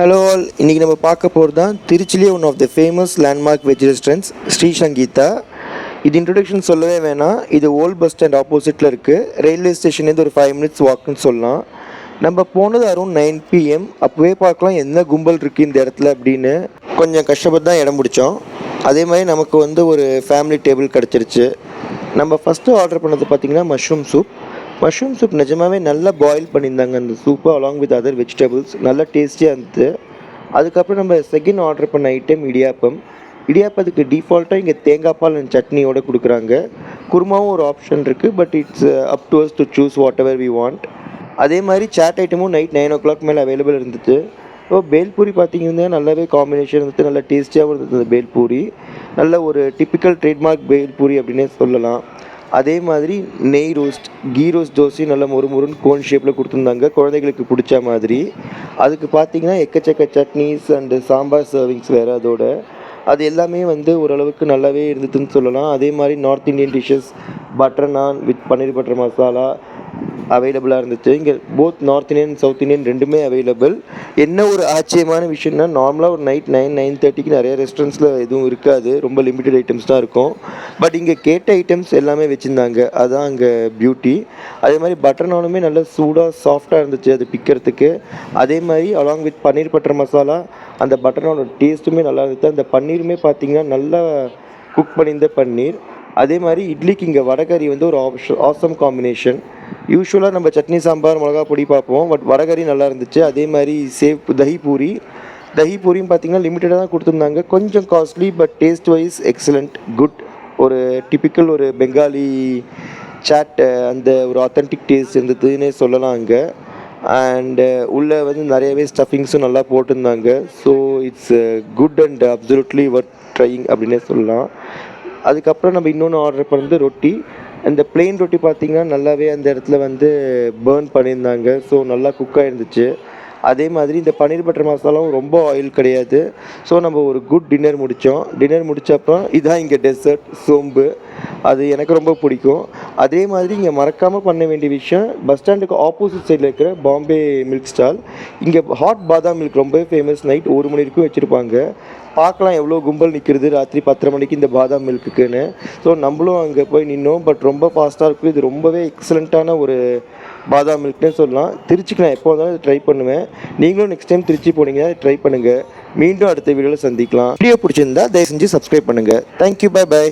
Hello all, இன்றைக்கி நம்ம பார்க்க போகிறது தான் திருச்சிலே one of the famous landmark veg restaurants Shri Sangeetha. இது இன்ட்ரொடக்ஷன் சொல்லவே வேணாம். இது ஓல்ட் பஸ் ஸ்டாண்ட் ஆப்போசிட்டில் இருக்குது. ரயில்வே ஸ்டேஷன்லேருந்து ஒரு 5 minutes வாக்குன்னு சொல்லலாம். நம்ம போனது அரௌண்ட் 9 PM. அப்போவே பார்க்கலாம் என்ன கும்பல் இருக்குது இந்த இடத்துல அப்படின்னு. கொஞ்சம் கஷ்டப்பட்டு தான் இடம் பிடிச்சோம். அதே மாதிரி நமக்கு ஒரு ஃபேமிலி டேபிள் கிடச்சிருச்சு. நம்ம ஃபஸ்ட்டு ஆர்டர் பண்ணது பார்த்திங்கன்னா மஷ்ரூம் சூப் நிஜமாகவே நல்லா பாயில் பண்ணியிருந்தாங்க அந்த சூப்பை அலாங் வித் அதர் வெஜிடபிள்ஸ். நல்லா டேஸ்டியாக இருந்தது. அதுக்கப்புறம் நம்ம செகண்ட் ஆர்டர் பண்ண ஐட்டம் இடியாப்பத்துக்கு டிஃபால்ட்டாக இங்கே தேங்காய் பால் அண்ட் சட்னியோடு கொடுக்குறாங்க. குருமாவும் ஒரு ஆப்ஷன் இருக்குது, but it's up to us to choose whatever we want. அதே மாதிரி சாட் ஐட்டமும் நைட் 9 o'clock மேலே அவைலபிள் இருந்துச்சு. ஸோ பேல்பூரி பார்த்திங்கன்னா நல்லாவே காம்பினேஷன் இருந்துச்சு, நல்லா டேஸ்டியாகவும் இருந்தது. அந்த பேல்பூரி நல்ல ஒரு டிப்பிக்கல் ட்ரேட்மார்க் பேல்பூரி அப்படின்னே சொல்லலாம். அதே மாதிரி கீ ரோஸ்ட் தோசையும் நல்லா முறுமுறுன்னு கோன் ஷேப்பில் கொடுத்துருந்தாங்க, குழந்தைகளுக்கு பிடிச்ச மாதிரி. அதுக்கு பார்த்தீங்கன்னா எக்கச்சக்க சட்னிஸ் அண்டு சாம்பார் சர்விங்ஸ் வேறு. அது எல்லாமே ஓரளவுக்கு நல்லாவே இருந்ததுன்னு சொல்லலாம். அதே மாதிரி நார்த் இந்தியன் டிஷ்ஷஸ் பட்டர் நான் வித் பன்னீர் பட்டர் மசாலா அவைலபிளாக இருந்துச்சு. இங்கே both north Indian south Indian ரெண்டுமே அவைலபிள். என்ன ஒரு ஆச்சரியமான விஷயம்னா, நார்மலாக ஒரு நைட் 9-9:30க்கு நிறைய ரெஸ்டாரண்ட்ஸில் எதுவும் இருக்காது, ரொம்ப லிமிட்டட் ஐட்டம்ஸ் தான் இருக்கும். பட் இங்கே கேட்ட ஐட்டம்ஸ் எல்லாமே வச்சுருந்தாங்க, அதுதான் அங்கே பியூட்டி. அதே மாதிரி பட்டர் நானுமே நல்லா சூடாக சாஃப்டாக இருந்துச்சு அது பிக்கிறதுக்கு. அதே மாதிரி along with paneer butter masala, அந்த பட்டர் நானோட டேஸ்ட்டுமே நல்லா இருந்துச்சு. அந்த பன்னீருமே பார்த்திங்கன்னா நல்லா குக் பண்ணியிருந்த பன்னீர். அதே மாதிரி இட்லிக்கு இங்கே வடகறி ஒரு ஆசம் காம்பினேஷன். யூஸ்வலாக நம்ம சட்னி சாம்பார் மிளகா பொடி பார்ப்போம், பட் வடகறி நல்லா இருந்துச்சு. அதே மாதிரி தஹி பூரியும் பார்த்திங்கன்னா லிமிட்டடாக தான் கொடுத்துருந்தாங்க. கொஞ்சம் costly, but taste wise excellent, good. ஒரு டிப்பிக்கல் ஒரு பெங்காலி சாட், அந்த ஒரு ஆத்தென்டிக் டேஸ்ட் இருந்ததுன்னே சொல்லலாம் அங்கே. அண்டு உள்ளே நிறையவே ஸ்டஃபிங்ஸும் நல்லா போட்டிருந்தாங்க. So it's good and absolutely worth trying அப்படின்னே சொல்லலாம். அதுக்கப்புறம் நம்ம இன்னொன்று ஆர்டர் பண்ணது ரொட்டி. அந்த பிளெயின் ரொட்டி பார்த்திங்கன்னா நல்லாவே அந்த இடத்துல பேர்ன் பண்ணியிருந்தாங்க. ஸோ நல்லா குக்காக இருந்துச்சு. அதே மாதிரி இந்த பன்னீர் பட்டர் மசாலாவும் ரொம்ப ஆயில் கிடையாது. ஸோ நம்ம ஒரு குட் டின்னர் முடித்தப்பறம் இதுதான் இங்கே டெசர்ட் சோம்பு. அது எனக்கு ரொம்ப பிடிக்கும். அதே மாதிரி இங்கே மறக்காமல் பண்ண வேண்டிய விஷயம், பஸ் ஸ்டாண்டுக்கு ஆப்போசிட் சைடில் இருக்கிற பாம்பே மில்க் ஸ்டால். இங்கே ஹாட் பாதாம் மில்க் ரொம்பவே ஃபேமஸ். நைட் 1 மணி வரைக்கும் வச்சுருப்பாங்க. பார்க்கலாம் எவ்வளோ கும்பல் நிற்கிறது ராத்திரி 10:30 மணிக்கு இந்த பாதாம் மில்க்குன்னு. ஸோ நம்மளும் அங்கே போய் நின்னோம். பட் ரொம்ப ஃபாஸ்ட்டாக இருக்கும். இது ரொம்பவே எக்ஸலண்ட்டான ஒரு பாதாம் மில்க்னே சொல்லலாம். திருச்சிக்கு நான் எப்போ வந்தாலும் ட்ரை பண்ணுவேன். நீங்களும் நெக்ஸ்ட் டைம் திருச்சி போனீங்கன்னா ட்ரை பண்ணுங்கள். மீண்டும் அடுத்த வீடியோவில் சந்திக்கலாம். வீடியோ பிடிச்சிருந்தா தயவு செஞ்சு சப்ஸ்கிரைப் பண்ணுங்கள். Thank you, by.